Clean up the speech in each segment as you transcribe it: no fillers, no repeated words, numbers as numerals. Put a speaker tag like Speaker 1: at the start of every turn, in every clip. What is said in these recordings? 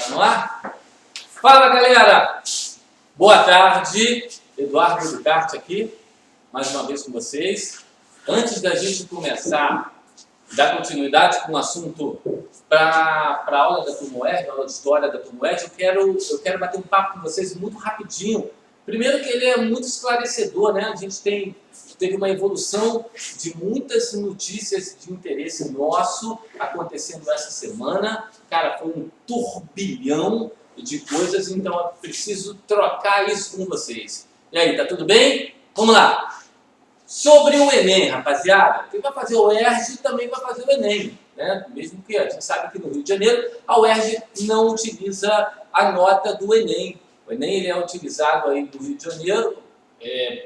Speaker 1: Tá no ar? Fala, galera! Boa tarde, Eduardo Ducarte aqui, mais uma vez com vocês. Antes da gente começar, dar continuidade com o assunto para a aula da Turma UERJ, aula de História da Turma UERJ, eu quero bater um papo com vocês muito rapidinho. Primeiro que ele é muito esclarecedor, né? A gente teve uma evolução de muitas notícias de interesse nosso acontecendo essa semana. Cara, foi um turbilhão de coisas, então eu preciso trocar isso com vocês. E aí, tá tudo bem? Vamos lá! Sobre o Enem, rapaziada, quem vai fazer o UERJ também vai fazer o Enem, né? Mesmo que a gente sabe que no Rio de Janeiro a UERJ não utiliza a nota do Enem. O Enem ele é utilizado aí no Rio de Janeiro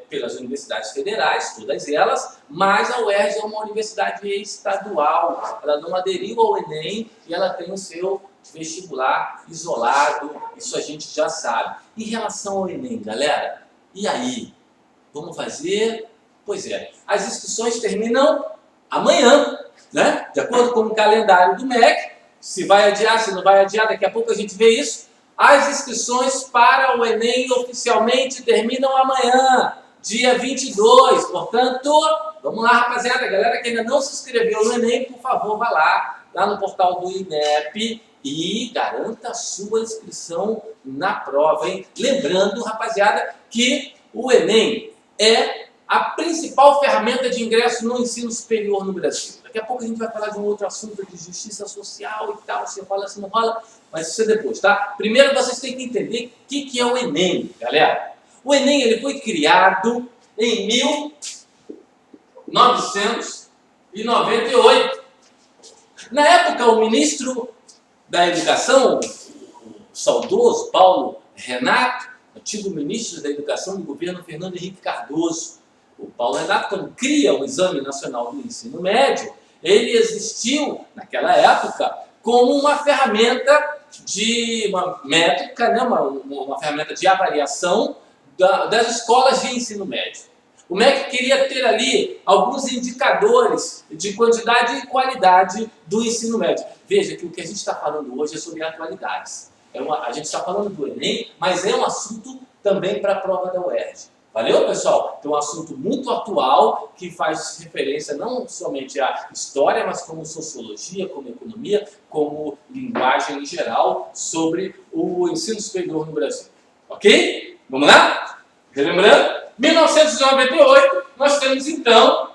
Speaker 1: pelas universidades federais, todas elas, mas a UERJ é uma universidade estadual, ela não aderiu ao Enem e ela tem o seu vestibular isolado, isso a gente já sabe. Em relação ao Enem, galera, e aí? Vamos fazer? Pois é, as inscrições terminam amanhã, né? De acordo com o calendário do MEC, se vai adiar, se não vai adiar, daqui a pouco a gente vê isso. As inscrições para o Enem oficialmente terminam amanhã, dia 22. Portanto, vamos lá, rapaziada. Galera que ainda não se inscreveu no Enem, por favor, vá lá no portal do INEP e garanta a sua inscrição na prova, hein? Lembrando, rapaziada, que o Enem é a principal ferramenta de ingresso no ensino superior no Brasil. Daqui a pouco a gente vai falar de um outro assunto de justiça social e tal, se rola, se não rola, mas isso é depois, tá? Primeiro vocês têm que entender o que é o Enem, galera. O Enem ele foi criado em 1998. Na época, o ministro da Educação, o saudoso Paulo Renato, antigo ministro da Educação do governo Fernando Henrique Cardoso, o Paulo Renato, quando cria o Exame Nacional do Ensino Médio, ele existiu, naquela época, como uma ferramenta uma métrica, né? uma ferramenta de avaliação das escolas de ensino médio. O MEC queria ter ali alguns indicadores de quantidade e qualidade do ensino médio. Veja que o que a gente está falando hoje é sobre atualidades. A gente está falando do Enem, mas é um assunto também para a prova da UERJ. Valeu, pessoal? Então, é um assunto muito atual que faz referência não somente à história, mas como sociologia, como economia, como linguagem em geral sobre o ensino superior no Brasil. Ok? Vamos lá? Relembrando, 1998, nós temos então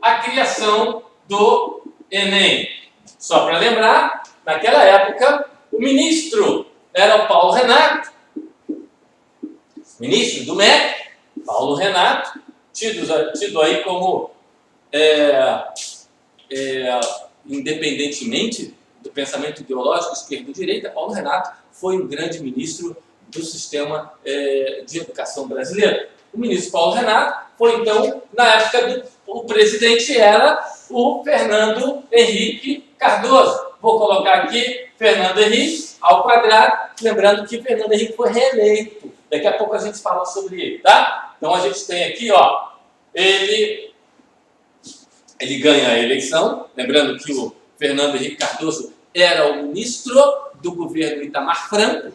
Speaker 1: a criação do Enem. Só para lembrar, naquela época, o ministro era o Paulo Renato, ministro do MEC, Paulo Renato, tido aí como, independentemente do pensamento ideológico esquerda-direita, Paulo Renato foi um grande ministro do sistema de educação brasileiro. O ministro Paulo Renato foi, então, na época o presidente era o Fernando Henrique Cardoso. Vou colocar aqui Fernando Henrique ao quadrado, lembrando que Fernando Henrique foi reeleito. Daqui a pouco a gente fala sobre ele, tá? Então a gente tem aqui, ó, ele ganha a eleição, lembrando que o Fernando Henrique Cardoso era o ministro do governo Itamar Franco,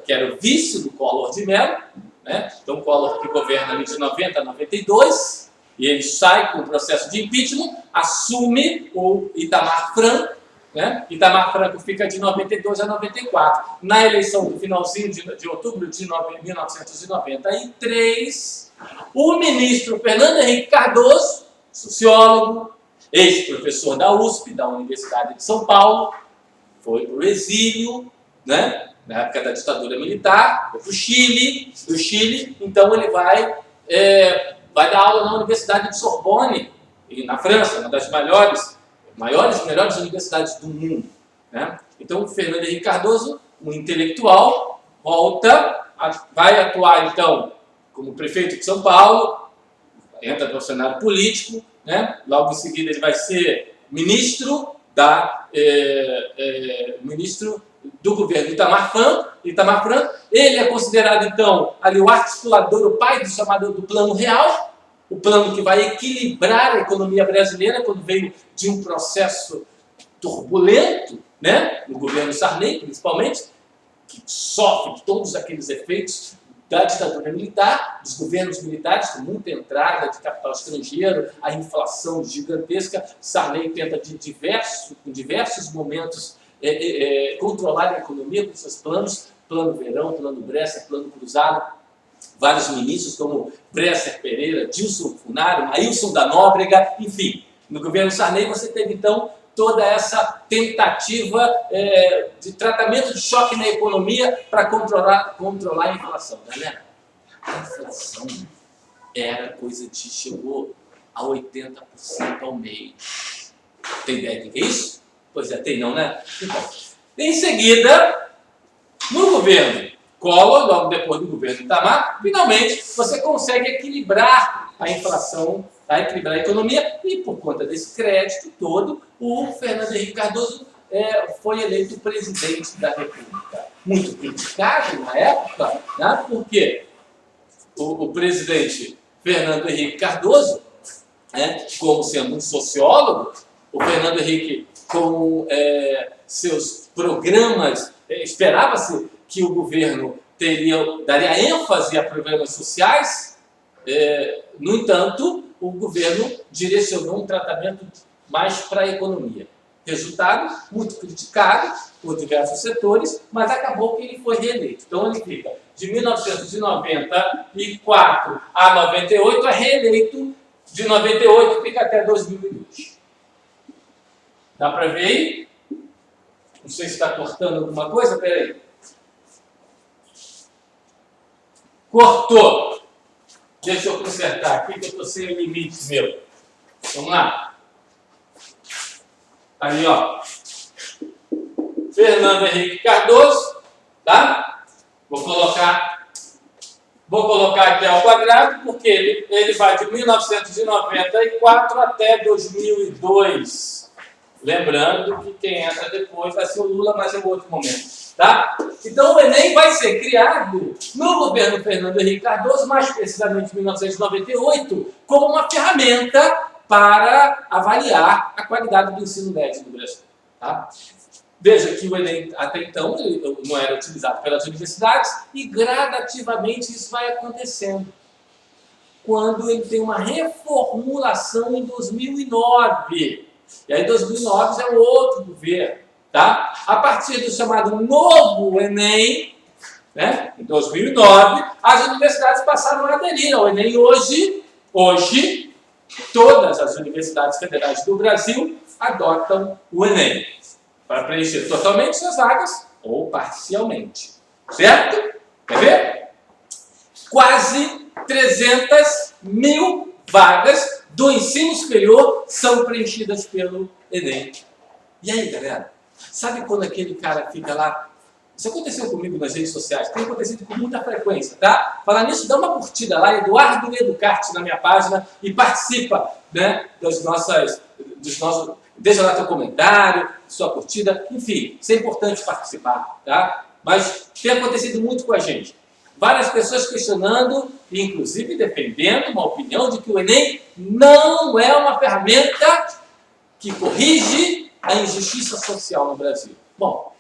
Speaker 1: que era o vice do Collor de Mello, né? Então o Collor que governa ali de 90 a 92, e ele sai com o processo de impeachment, assume o Itamar Franco, né? Itamar Franco fica de 92 a 94. Na eleição do finalzinho de outubro de 1993, o ministro Fernando Henrique Cardoso, sociólogo, ex-professor da USP, da Universidade de São Paulo, foi para o exílio, né? Na época da ditadura militar, foi para o Chile, então ele vai dar aula na Universidade de Sorbonne, na França, uma das maiores e melhores universidades do mundo, né? Então, o Fernando Henrique Cardoso, um intelectual, vai atuar, então, como prefeito de São Paulo, entra no cenário político, né? Logo em seguida ele vai ser ministro do governo Itamar Franco. Ele é considerado, então, ali o articulador, o pai do chamado do Plano Real, o plano que vai equilibrar a economia brasileira quando veio de um processo turbulento, né? No governo Sarney, principalmente, que sofre de todos aqueles efeitos da ditadura militar, dos governos militares, com muita entrada de capital estrangeiro, a inflação gigantesca. Sarney tenta em diversos momentos controlar a economia com seus planos, plano Verão, plano Bresser, plano Cruzado. Vários ministros como Bresser Pereira, Dilson Funari, Ailson da Nóbrega, enfim. No governo Sarney você teve então toda essa tentativa de tratamento de choque na economia para controlar a inflação. Galera, a inflação era coisa de chegou a 80% ao mês. Tem ideia do que é isso? Pois é, tem não, né? Então, em seguida, no governo Collor, logo depois do governo Itamar, finalmente você consegue equilibrar a inflação, equilibrar a economia, e por conta desse crédito todo, o Fernando Henrique Cardoso foi eleito presidente da República. Muito criticado na época, né, porque o presidente Fernando Henrique Cardoso, como sendo um sociólogo, o Fernando Henrique com seus programas, esperava-se que o governo daria ênfase a problemas sociais. No entanto, o governo direcionou um tratamento mais para a economia. Resultado, muito criticado por diversos setores, mas acabou que ele foi reeleito. Então ele fica de 1994 a 98, é reeleito. De 98 fica até 2002. Dá para ver aí? Não sei se está cortando alguma coisa, peraí. Cortou. Deixa eu consertar aqui que eu estou sem o limite meu. Vamos lá. Aí, ó. Fernando Henrique Cardoso, tá? Vou colocar aqui ao quadrado, porque ele vai de 1994 até 2002. Lembrando que quem entra depois vai ser o Lula, mas é um outro momento. Tá? Então o Enem vai ser criado no governo Fernando Henrique Cardoso, mais precisamente em 1998, como uma ferramenta para avaliar a qualidade do ensino médio no Brasil. Tá? Veja que o Enem, até então, ele não era utilizado pelas universidades e gradativamente isso vai acontecendo. Quando ele tem uma reformulação em 2009. E aí 2009 é um outro governo. Tá? A partir do chamado novo Enem, né, em 2009, as universidades passaram a aderir ao Enem. Hoje, todas as universidades federais do Brasil adotam o Enem para preencher totalmente suas vagas ou parcialmente. Certo? Quer ver? Quase 300 mil vagas do ensino superior são preenchidas pelo Enem. E aí, galera? Sabe quando aquele cara fica lá? Isso aconteceu comigo nas redes sociais, tem acontecido com muita frequência, tá? Falar nisso, dá uma curtida lá, Eduardo Educarte, na minha página, e participa, né, deixa lá teu comentário, sua curtida, enfim, isso é importante participar, tá? Mas tem acontecido muito com a gente. Várias pessoas questionando, inclusive defendendo uma opinião de que o Enem não é uma ferramenta que corrige a injustiça social no Brasil. Bom,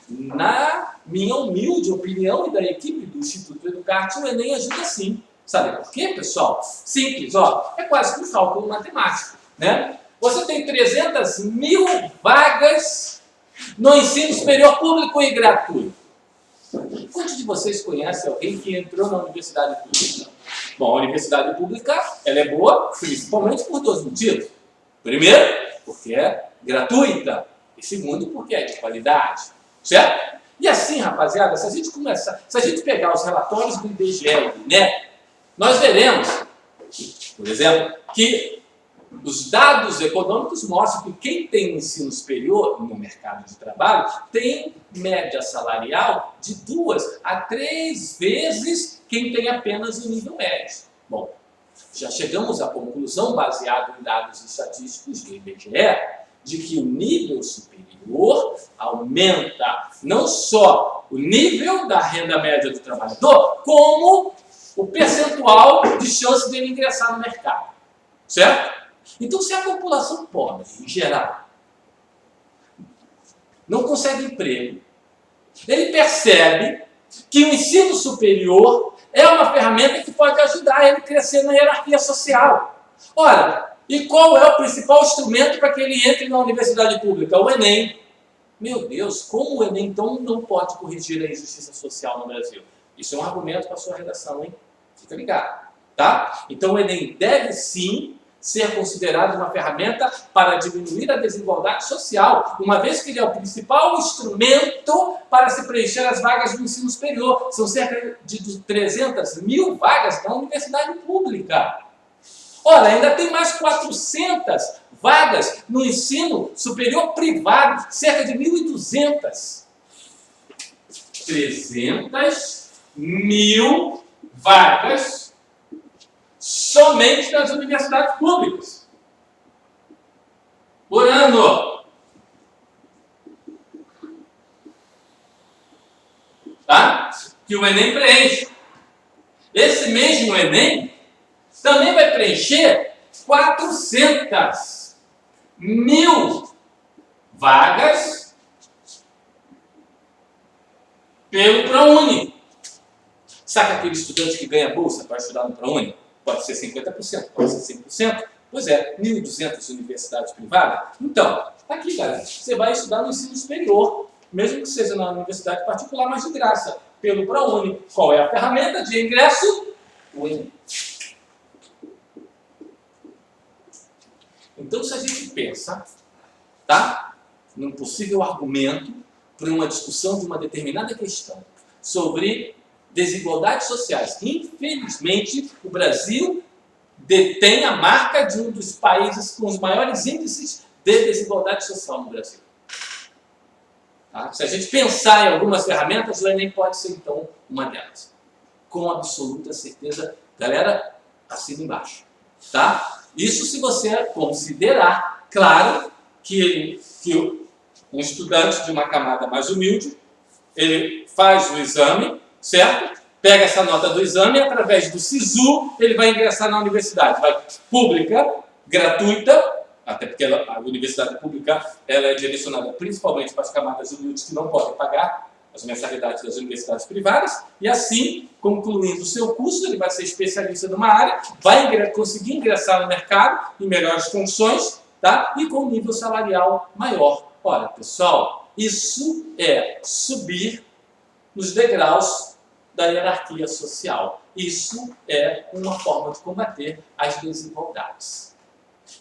Speaker 1: na minha humilde opinião e da equipe do Instituto Educarte, o Enem ajuda sim. Sabe por quê, pessoal? Simples, ó, é quase que um cálculo matemático, né? Você tem 300 mil vagas no ensino superior público e gratuito. Quantos de vocês conhecem alguém que entrou na universidade pública? Bom, a universidade pública ela é boa, principalmente por dois motivos. Primeiro, porque é gratuita. E segundo, porque é de qualidade. Certo? E assim, rapaziada, se a gente pegar os relatórios do IBGE e do INEP, nós veremos, por exemplo, que os dados econômicos mostram que quem tem ensino superior no mercado de trabalho tem média salarial de 2 a 3 vezes quem tem apenas o nível médio. Bom, já chegamos à conclusão, baseado em dados estatísticos do IBGE, de que o nível superior aumenta não só o nível da renda média do trabalhador, como o percentual de chance dele ingressar no mercado. Certo? Então, se a população pobre, em geral, não consegue emprego, ele percebe que o ensino superior é uma ferramenta que pode ajudar ele a crescer na hierarquia social. Ora, e qual é o principal instrumento para que ele entre na universidade pública? O Enem. Meu Deus, como o Enem então não pode corrigir a injustiça social no Brasil? Isso é um argumento para a sua redação, hein? Fica ligado, tá? Então o Enem deve sim ser considerado uma ferramenta para diminuir a desigualdade social, uma vez que ele é o principal instrumento para se preencher as vagas do ensino superior. São cerca de 300 mil vagas na universidade pública. Ora, ainda tem mais 400 vagas no ensino superior privado, cerca de 1.200. 300 mil vagas somente nas universidades públicas por ano. Tá? Que o Enem preenche. Esse mesmo Enem também vai preencher 400 mil vagas pelo ProUni. Sabe aquele estudante que ganha bolsa para estudar no ProUni? Pode ser 50%, pode ser 100%. Pois é, 1.200 universidades privadas. Então, tá aqui, galera. Você vai estudar no ensino superior, mesmo que seja na universidade particular, mas de graça, pelo ProUni. Qual é a ferramenta de ingresso? O Enem. Então, se a gente pensa, tá, num possível argumento para uma discussão de uma determinada questão sobre desigualdades sociais, infelizmente, o Brasil detém a marca de um dos países com os maiores índices de desigualdade social no Brasil. Tá? Se a gente pensar em algumas ferramentas, o Enem pode ser, então, uma delas. Com absoluta certeza. Galera, assina embaixo. Tá? Isso se você considerar, claro, que um estudante de uma camada mais humilde, ele faz o exame, certo? Pega essa nota do exame e, através do SISU, ele vai ingressar na universidade. Vai pública, gratuita, até porque a universidade pública ela é direcionada principalmente para as camadas humildes que não podem pagar as mensalidades das universidades privadas, e assim, concluindo o seu curso, ele vai ser especialista numa área, vai conseguir ingressar no mercado em melhores condições, tá? E com nível salarial maior. Ora, pessoal, isso é subir nos degraus da hierarquia social. Isso é uma forma de combater as desigualdades.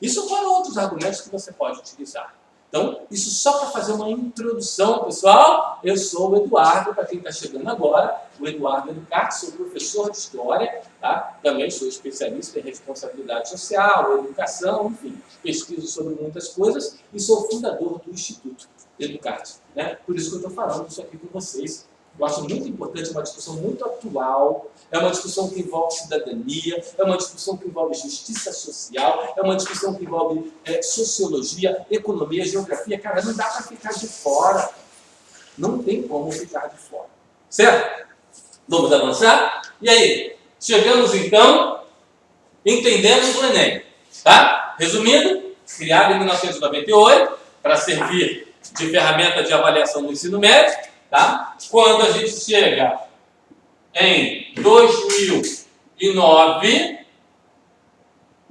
Speaker 1: Isso foram outros argumentos que você pode utilizar. Então, isso só para fazer uma introdução, pessoal. Eu sou o Eduardo, para quem está chegando agora, o Eduardo Educati, sou professor de História, tá? Também sou especialista em responsabilidade social, educação, enfim, pesquiso sobre muitas coisas e sou fundador do Instituto Educati, né? Por isso que eu estou falando isso aqui com vocês. Eu acho muito importante, uma discussão muito atual, é uma discussão que envolve cidadania, é uma discussão que envolve justiça social, é uma discussão que envolve sociologia, economia, geografia. Cara, não dá para ficar de fora. Não tem como ficar de fora. Certo? Vamos avançar? E aí? Chegamos então, entendemos o Enem. Tá? Resumindo, criado em 1998 para servir de ferramenta de avaliação do ensino médio. Tá? Quando a gente chega em 2009,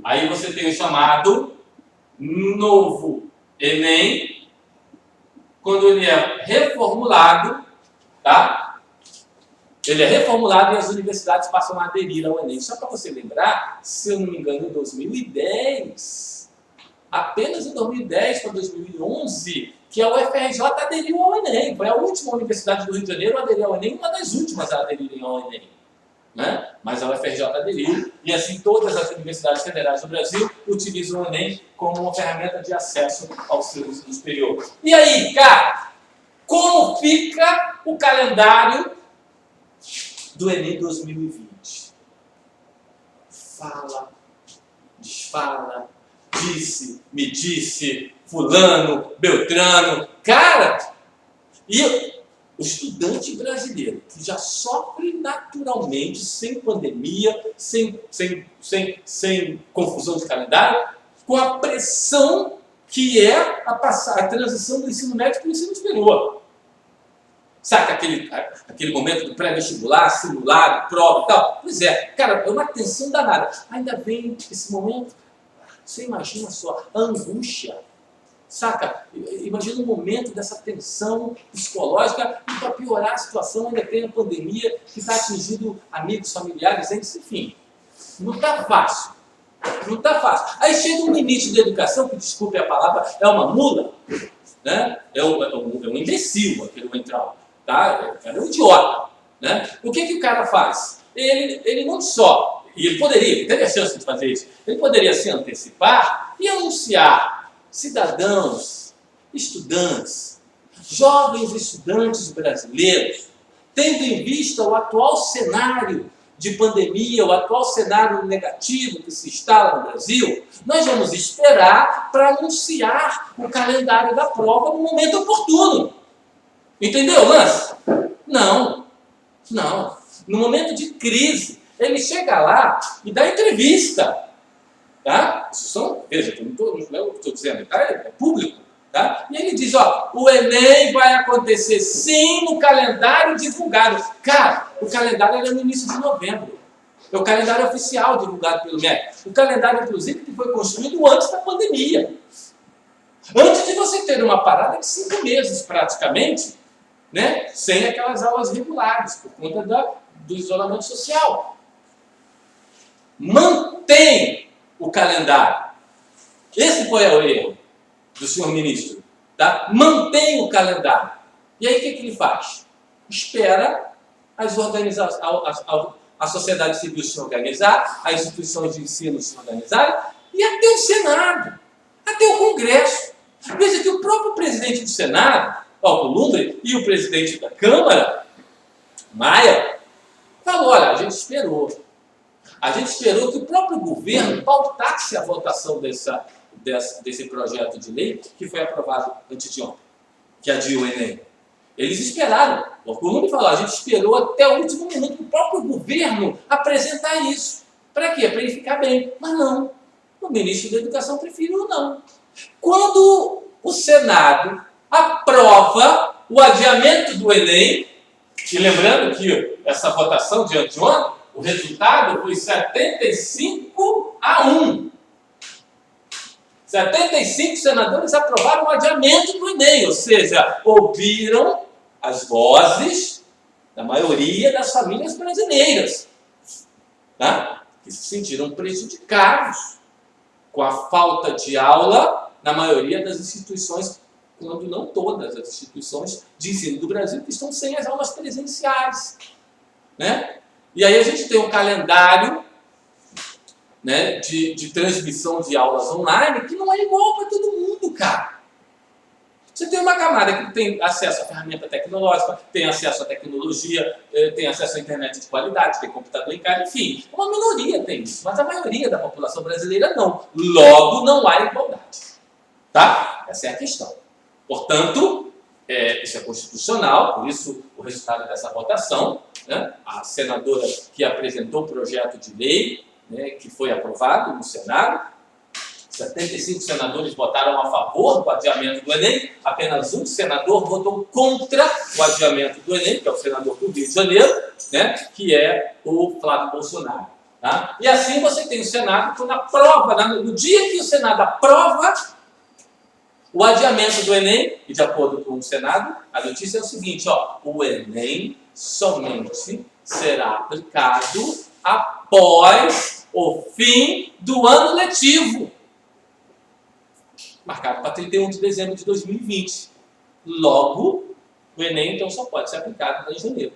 Speaker 1: aí você tem o chamado novo Enem. Quando ele é reformulado, tá? Ele é reformulado e as universidades passam a aderir ao Enem. Só para você lembrar, se eu não me engano, em 2010, apenas em 2010 para 2011, que a UFRJ aderiu ao Enem. Foi a última universidade do Rio de Janeiro a aderir ao Enem, uma das últimas a aderirem ao Enem. Né? Mas a UFRJ aderiu, e assim todas as universidades federais do Brasil utilizam o Enem como uma ferramenta de acesso ao seu ensino superior. E aí, cara, como fica o calendário do Enem 2020? Fala, desfala, disse, me disse, fulano, beltrano. Cara, e o estudante brasileiro que já sofre naturalmente, sem pandemia, sem confusão de calendário, com a pressão que é a transição do ensino médio para o ensino superior. Sabe aquele momento do pré-vestibular, simulado, prova e tal? Pois é, cara, é uma tensão danada. Ainda vem esse momento, você imagina só, a angústia. Saca? Imagina um momento dessa tensão psicológica e para piorar a situação ainda tem a pandemia que está atingindo amigos, familiares, enfim. Não está fácil. Não está fácil. Aí chega um ministro da educação, que desculpe a palavra, é uma mula, né? É um imbecil aquele Weintraub, tá? É um idiota. Né? O que o cara faz? Ele não só, e ele teve a chance de fazer isso, ele poderia se antecipar e anunciar cidadãos, estudantes, jovens estudantes brasileiros, tendo em vista o atual cenário de pandemia, o atual cenário negativo que se instala no Brasil, nós vamos esperar para anunciar o calendário da prova no momento oportuno. Entendeu o lance? Não. No momento de crise, ele chega lá e dá entrevista. Tá? Isso são, veja, não estou dizendo, tá? É público. Tá? E ele diz, ó, o Enem vai acontecer sim no calendário divulgado. Cara, o calendário é no início de novembro. É o calendário oficial divulgado pelo MEC. O calendário, inclusive, que foi construído antes da pandemia. Antes de você ter uma parada de 5 meses, praticamente, né? Sem aquelas aulas regulares, por conta do isolamento social. Mantém o calendário. Esse foi o erro do senhor ministro. Tá? Mantém o calendário. E aí o que ele faz? Espera a sociedade civil se organizar, as instituições de ensino se organizarem e até o Senado, até o Congresso. Veja que o próprio presidente do Senado, Alcolumbre, e o presidente da Câmara, Maia, falou, olha, a gente esperou que o próprio governo pautasse a votação desse projeto de lei que foi aprovado antes de ontem, que adiou o Enem. Eles esperaram. O Alcolumbre falou, a gente esperou até o último minuto o próprio governo apresentar isso. Para quê? Para ele ficar bem. Mas não. O ministro da Educação preferiu não. Quando o Senado aprova o adiamento do Enem, e lembrando que essa votação de anteontem, o resultado foi 75-1. 75 senadores aprovaram o adiamento do Enem, ou seja, ouviram as vozes da maioria das famílias brasileiras, tá? Que se sentiram prejudicados com a falta de aula na maioria das instituições, quando não todas as instituições de ensino do Brasil, que estão sem as aulas presenciais. Né? E aí a gente tem um calendário, né, de transmissão de aulas online que não é igual para todo mundo, cara. Você tem uma camada que tem acesso à ferramenta tecnológica, tem acesso à tecnologia, tem acesso à internet de qualidade, tem computador em casa, enfim. Uma minoria tem isso, mas a maioria da população brasileira não. Logo, não há igualdade. Tá? Essa é a questão. Portanto, isso é constitucional, por isso o resultado dessa votação, né, a senadora que apresentou o projeto de lei, né, que foi aprovado no Senado, 75 senadores votaram a favor do adiamento do Enem, apenas um senador votou contra o adiamento do Enem, que é o senador do Rio de Janeiro, né, que é o Flávio Bolsonaro. Tá? E assim você tem o Senado, quando aprova, no dia que o Senado aprova o adiamento do Enem, e de acordo com o Senado, a notícia é o seguinte, ó, o Enem somente será aplicado após o fim do ano letivo, marcado para 31 de dezembro de 2020. Logo, o Enem então só pode ser aplicado em janeiro.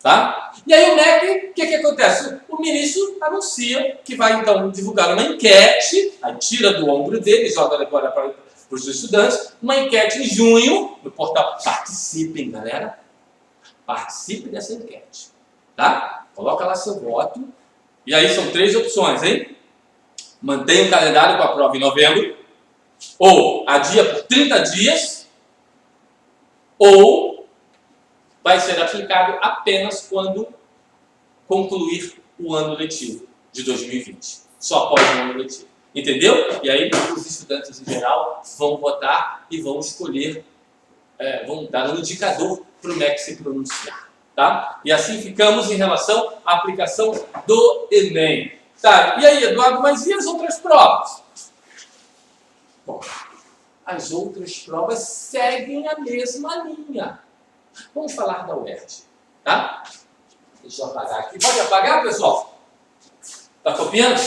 Speaker 1: Tá? E aí o MEC, o que acontece? O ministro anuncia que vai então divulgar uma enquete, aí tira do ombro dele, joga agora para os estudantes, uma enquete em junho, no portal. Participem, galera. Participe dessa enquete. Tá? Coloca lá seu voto. E aí são 3 opções, hein? Mantenha o calendário com a prova em novembro, ou adia por 30 dias, ou vai ser aplicado apenas quando concluir o ano letivo de 2020. Só após o ano letivo. Entendeu? E aí os estudantes em geral vão votar e vão escolher, vão dar um indicador para o MEC se pronunciar. Tá? E assim ficamos em relação à aplicação do Enem. Tá, e aí, Eduardo, mas e as outras provas? Bom, as outras provas seguem a mesma linha. Vamos falar da UERJ, tá? Deixa eu apagar aqui. Pode apagar, pessoal? Tá copiando?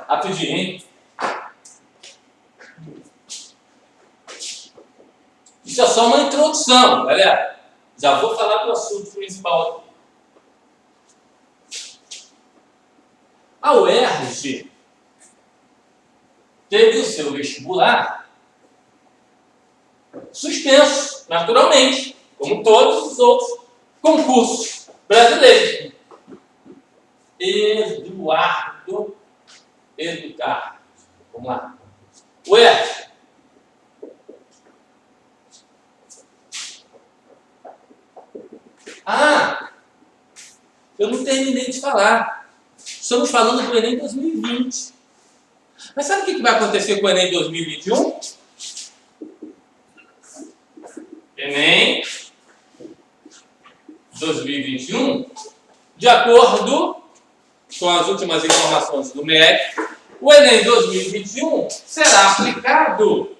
Speaker 1: Rapidinho, hein? Isso é só uma introdução, galera. Já vou falar do assunto principal aqui. A UERJ teve o seu vestibular suspenso, naturalmente, como todos os outros concursos brasileiros. Eduardo. Vamos lá. UERJ. Eu não terminei de falar. Estamos falando do Enem 2020. Mas sabe o que vai acontecer com o Enem 2021? Enem 2021, de acordo com as últimas informações do MEC, o Enem 2021 será aplicado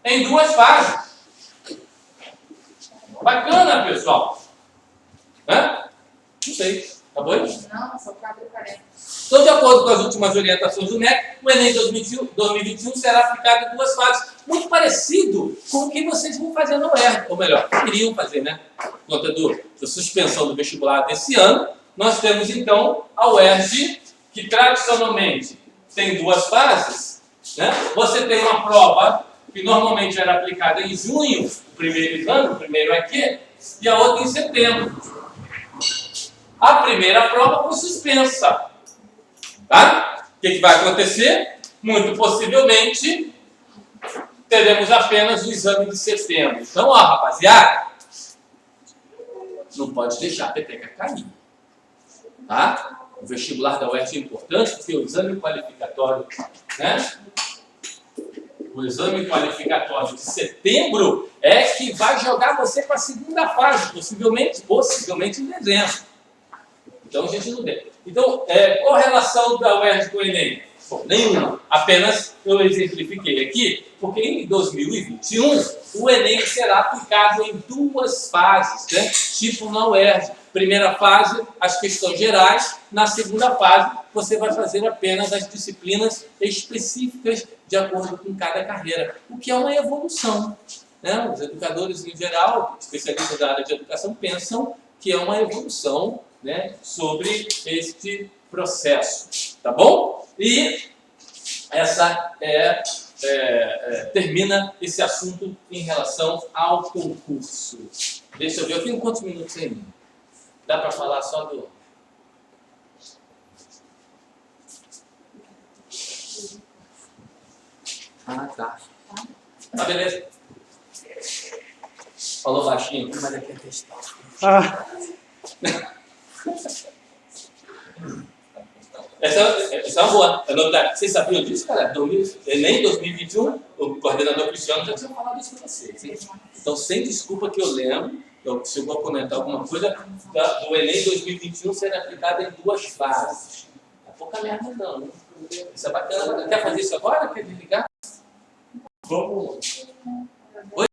Speaker 1: em 2 fases. Bacana, pessoal. Hã? Não sei. Tá bom?
Speaker 2: Não, só 4h40.
Speaker 1: Então, de acordo com as últimas orientações do MEC, o Enem 2021 será aplicado em 2 fases. Muito parecido com o que vocês vão fazer na UERJ. Ou melhor, queriam fazer, né? Por conta da suspensão do vestibular desse ano, nós temos, então, a UERJ, que tradicionalmente tem 2 fases. Né? Você tem uma prova que normalmente era aplicada em junho, o primeiro exame, o primeiro aqui, e a outra em setembro. A primeira prova foi suspensa. Tá? O que vai acontecer? Muito possivelmente, teremos apenas o exame de setembro. Então, ó, rapaziada, não pode deixar a peteca cair. Tá? O vestibular da UERJ é importante, porque o exame qualificatório, né? O exame qualificatório de setembro é que vai jogar você para a segunda fase, possivelmente em dezembro. Então, a gente não tem. Então, qual a relação da UERJ com o Enem? Bom, nenhuma. Apenas eu exemplifiquei aqui, porque em 2021 o Enem será aplicado em 2 fases, né? Tipo na UERJ. Primeira fase, as questões gerais. Na segunda fase, você vai fazer apenas as disciplinas específicas de acordo com cada carreira, o que é uma evolução. Né? Os educadores, em geral, especialistas da área de educação, pensam que é uma evolução, né, sobre este processo, tá bom? E essa termina esse assunto em relação ao concurso. Deixa eu ver, eu tenho quantos minutos ainda? Dá para falar só do... Tá. Tá, beleza. Falou baixinho, mas aqui é textão. Essa é uma boa, é novidade. Vocês sabiam disso, cara? Enem 2021, o coordenador Cristiano já tinha falado isso para vocês. Hein? Então, sem desculpa que eu lembro, eu chegou a comentar alguma coisa do Enem 2021 sendo aplicado em 2 fases. É pouca merda não, né? Isso é bacana. Quer fazer isso agora? Quer desligar? Vamos. Oi?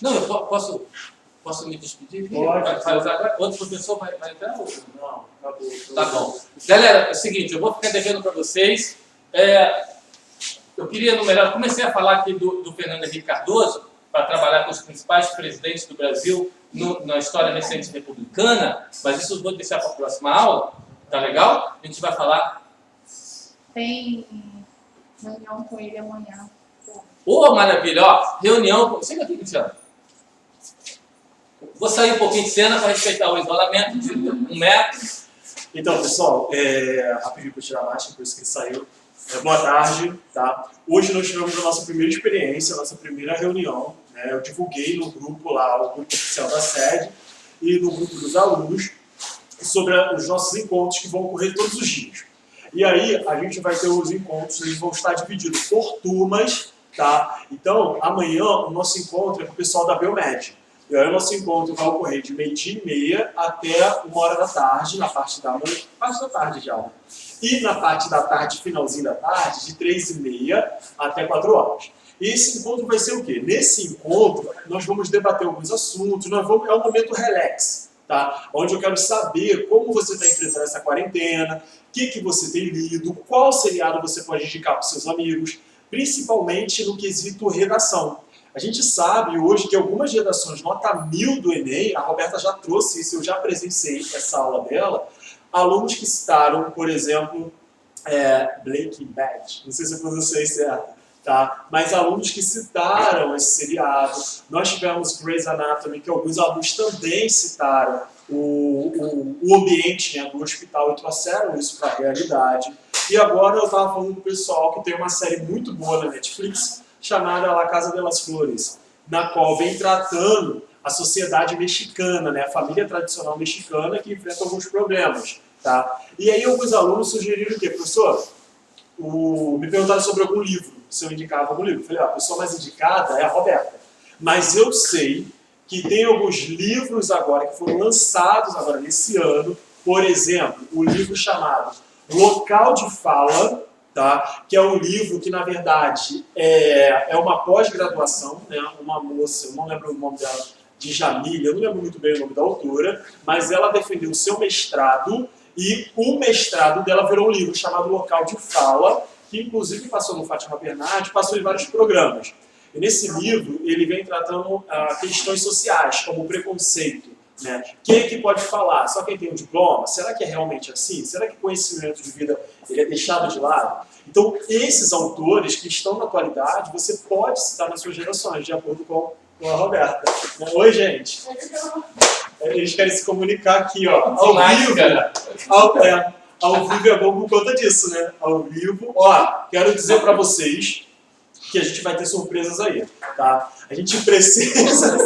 Speaker 1: Não, eu posso me despedir?
Speaker 3: Pode.
Speaker 1: Vai usar agora? Outro professor vai entrar? Ou...
Speaker 3: Não, acabou.
Speaker 1: Tá bom. Galera, é o seguinte, eu vou ficar devendo para vocês. Eu queria enumerar, comecei a falar aqui do Fernando Henrique Cardoso, para trabalhar com os principais presidentes do Brasil na história recente republicana, mas isso eu vou deixar para a próxima aula, tá legal? A gente vai falar...
Speaker 2: Tem reunião com ele amanhã.
Speaker 1: Maravilha! Ó, reunião... Chega aqui, Cristiano. Vou sair um pouquinho de cena para respeitar o isolamento de 1 metro.
Speaker 3: Então, pessoal, rapidinho para tirar a máscara, por isso que ele saiu. Boa tarde, tá? Hoje nós tivemos a nossa primeira experiência, a nossa primeira reunião. Né? Eu divulguei no grupo lá, o grupo oficial da sede. e no grupo dos alunos sobre os nossos encontros que vão ocorrer todos os dias. E aí a gente vai ter os encontros, eles vão estar divididos por turmas, tá? Então, amanhã o nosso encontro é com o pessoal da Biomed. E aí o nosso encontro vai ocorrer de 12h30 até 13h, na parte da manhã, parte da tarde já. E na parte da tarde, finalzinho da tarde, de 3h30 até 4h. E esse encontro vai ser o quê? Nesse encontro, nós vamos debater alguns assuntos, é um momento relax, tá? Onde eu quero saber como você está enfrentando essa quarentena, o que você tem lido, qual seriado você pode indicar para os seus amigos, principalmente no quesito redação. A gente sabe hoje que algumas redações nota 1000 do Enem, a Roberta já trouxe isso, eu já presenciei essa aula dela, alunos que citaram, por exemplo, Breaking Bad, não sei se eu pronunciei certo, tá? Mas alunos que citaram esse seriado, nós tivemos Grey's Anatomy, que alguns alunos também citaram o ambiente, né, do hospital e trouxeram isso para a realidade. E agora eu estava falando com o pessoal que tem uma série muito boa na Netflix, chamada La Casa de las Flores, na qual vem tratando a sociedade mexicana, né, a família tradicional mexicana que enfrenta alguns problemas. Tá? E aí alguns alunos sugeriram o quê? Professor, me perguntaram sobre algum livro, se eu indicava algum livro. Eu falei, a pessoa mais indicada é a Roberta. Mas eu sei que tem alguns livros agora que foram lançados agora nesse ano, por exemplo, o livro chamado Local de Fala, tá? Que é um livro que, na verdade, é uma pós-graduação, né? Uma moça, eu não lembro o nome dela, de Jamília, eu não lembro muito bem o nome da autora, mas ela defendeu o seu mestrado e o mestrado dela virou um livro chamado Local de Fala, que inclusive passou no Fátima Bernardes, passou em vários programas. E nesse livro, ele vem tratando questões sociais, como o preconceito. Né? Quem é que pode falar? Só quem tem um diploma? Será que é realmente assim? Será que conhecimento de vida ele é deixado de lado? Então, esses autores que estão na atualidade, você pode citar nas suas gerações, de acordo com a Roberta. Oi, gente. Eles querem se comunicar aqui, ó. Ao vivo. Ao vivo é bom por conta disso, né? Ao vivo. Ó, quero dizer para vocês que a gente vai ter surpresas aí, tá? A gente precisa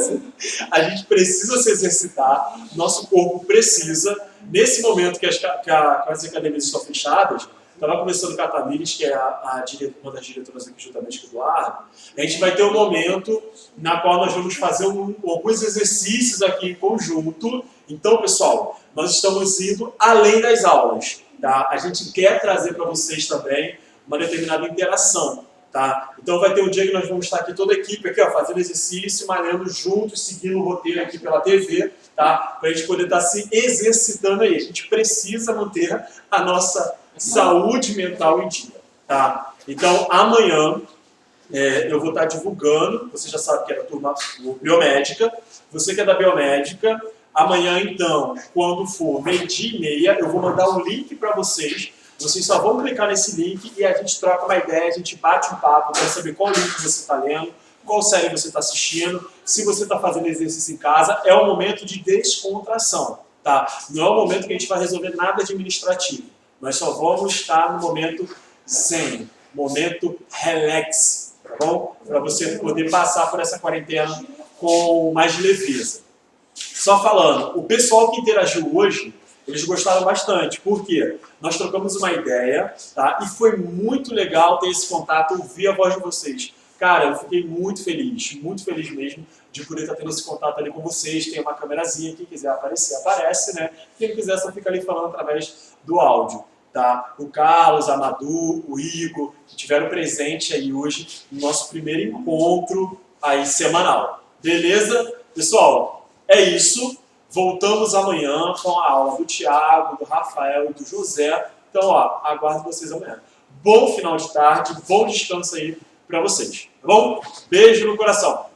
Speaker 3: se exercitar, nosso corpo precisa. Nesse momento que as academias estão fechadas, estava conversando com a Tamires, que é uma das diretoras aqui juntamente com o Eduardo, a gente vai ter um momento na qual nós vamos fazer alguns exercícios aqui em conjunto. Então, pessoal, nós estamos indo além das aulas, tá? A gente quer trazer para vocês também uma determinada interação. Tá? Então vai ter um dia que nós vamos estar aqui, toda a equipe aqui, ó, fazendo exercício, malhando juntos, seguindo o roteiro aqui pela TV, tá? Para a gente poder estar se exercitando aí. A gente precisa manter a nossa saúde mental em dia. Tá? Então amanhã eu vou estar divulgando, você já sabe que é da turma biomédica, você que é da biomédica, amanhã então, quando for 12h30, eu vou mandar um link para vocês. Vocês só vão clicar nesse link e a gente troca uma ideia, a gente bate um papo para saber qual livro você está lendo, qual série você está assistindo, se você está fazendo exercício em casa. É um momento de descontração, tá? Não é um momento que a gente vai resolver nada administrativo. Nós só vamos estar no momento zen, momento relax, tá bom? Para você poder passar por essa quarentena com mais leveza. Só falando, o pessoal que interagiu hoje, eles gostaram bastante, porque nós trocamos uma ideia, tá? E foi muito legal ter esse contato, ouvir a voz de vocês. Cara, eu fiquei muito feliz mesmo de poder estar tendo esse contato ali com vocês. Tem uma câmerazinha, quem quiser aparecer, aparece, né? Quem não quiser só fica ali falando através do áudio, tá? O Carlos, a Madu, o Igor, que tiveram presente aí hoje no nosso primeiro encontro aí semanal. Beleza? Pessoal, é isso. Voltamos amanhã com a aula do Thiago, do Rafael e do José. Então, ó, aguardo vocês amanhã. Bom final de tarde, bom descanso aí para vocês, tá bom? Beijo no coração.